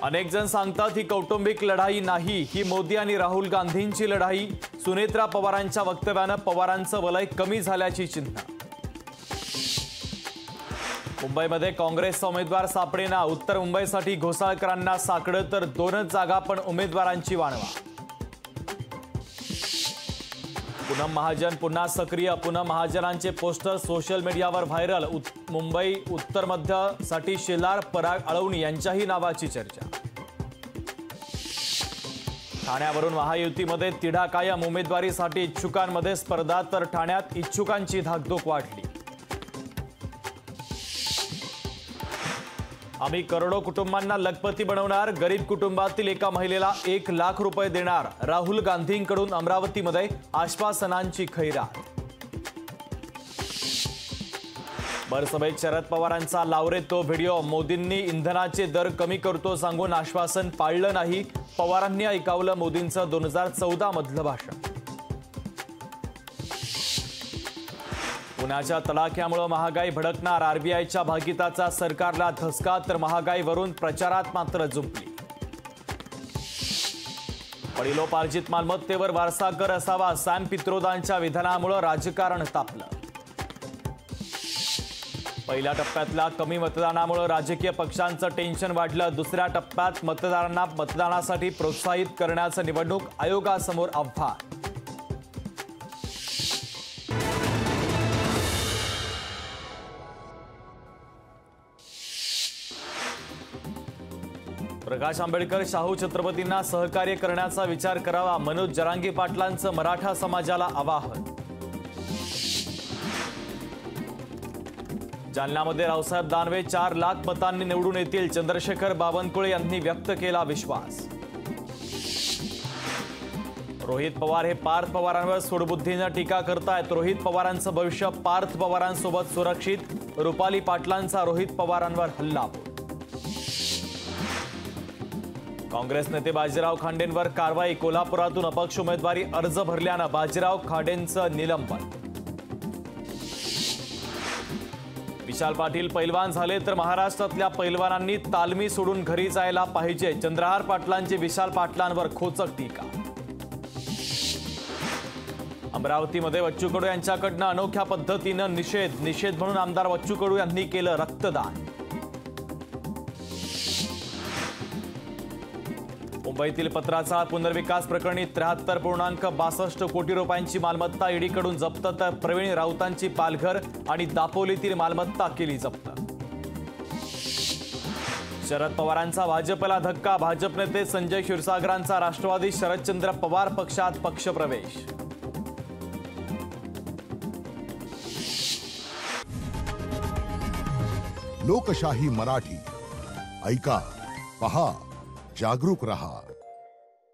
अनेक जण सांगतात ही कौटुंबिक लढाई नाही, ही मोदी आणि राहुल गांधींची लढाई। सुनेत्रा पवारांच्या वक्तव्याने पवारांचं वलय कमी झाल्याची चिन्ह। मुंबईमध्ये काँग्रेसचा उमेदवार सापडेना। उत्तर मुंबईसाठी घोसाळकरांना साकडं तर 2च जागा पण उमेदवारांची वाणवा। पूनम महाजन पुन्हा सक्रिय। पूनम महाजनांचे पोस्टर सोशल मीडियावर व्हायरल। मुंबई उत्तर मध्यसाठी शेलार पराग अळवणी यांच्याही नावाची चर्चा। ठाण्यावरून महायुतीमध्ये तिढा कायम। उमेदवारीसाठी इच्छुकांमध्ये स्पर्धा तर ठाण्यात इच्छुकांची धाकधूक वाढली। आम्ही करोडो कुटुंबांना लखपती बनवणार। गरीब कुटुंबातील एका महिलेला 1 लाख रुपये देणार। राहुल गांधींकडून अमरावतीमध्ये आश्वासनांची खैरात। भरसभेत शरद पवारांचा लावरे तो व्हिडिओ। मोदींनी इंधनाचे दर कमी करतो सांगून आश्वासन पाळलं नाही। पवारांनी ऐकावलं मोदींचं 2014 मधलं भाषण। पुण्याच्या तडाख्यामुळे महागाई भडकणार। आरबीआयच्या भागीदारीचा सरकारला धसका तर महागाईवरून प्रचारात मात्र जुंपली। वडिलोपार्जित मालमत्तेवर वारसा कर असावा। सॅम पित्रोदांच्या विधानामुळे राजकारण तापलं। पहिल्या टप्प्यातल्या कमी मतदानामुळे राजकीय पक्षांचं टेन्शन वाढलं। दुसऱ्या टप्प्यात मतदारांना मतदानासाठी प्रोत्साहित करण्याचं निवडणूक आयोगासमोर आव्हान। प्रकाश आंबेडकर शाहू छत्रपतींना सहकार्य करण्याचा विचार करावा। मनोज जरांगे पाटलांचं मराठा समाजाला आवाहन। जालन्यामध्ये रावसाहेब दानवे 4 लाख मतांनी निवडून येतील। चंद्रशेखर बावनकुळे यांनी व्यक्त केला विश्वास। रोहित पवार हे पार्थ पवारांवर सूडबुद्धीने टीका करतायत। रोहित पवारांचं भविष्य पार्थ पवारांसोबत सुरक्षित। रुपाली पाटलांचा रोहित पवारांवर हल्लाबोल। काँग्रेस नेते बाजीराव खांडेंवर कारवाई। कोल्हापुरातून अपक्ष उमेदवारी अर्ज भरल्यानं बाजीराव खांडेंचं निलंबन। विशाल पाटील पैलवान झाले तर महाराष्ट्रातल्या पैलवानांनी तालमी सोडून घरी जायला पाहिजे। चंद्रहार पाटलांची विशाल पाटलांवर खोचक टीका। अमरावतीमध्ये बच्चू कडू यांच्याकडनं अनोख्या पद्धतीनं निषेध म्हणून आमदार बच्चू कडू यांनी केलं रक्तदान। मुंबईतील पत्राचाळ पुनर्विकास प्रकरणी 73.62 कोटी रुपयांची मालमत्ता ईडीकडून जप्त तर प्रवीण राऊतांची पालघर आणि दापोलीतील मालमत्ता केली जप्त। शरद पवारांचा भाजपला धक्का। भाजप नेते संजय क्षीरसागरांचा राष्ट्रवादी शरदचंद्र पवार पक्षात पक्षप्रवेश। लोकशाही मराठी ऐका, पहा, जागरूक रहा।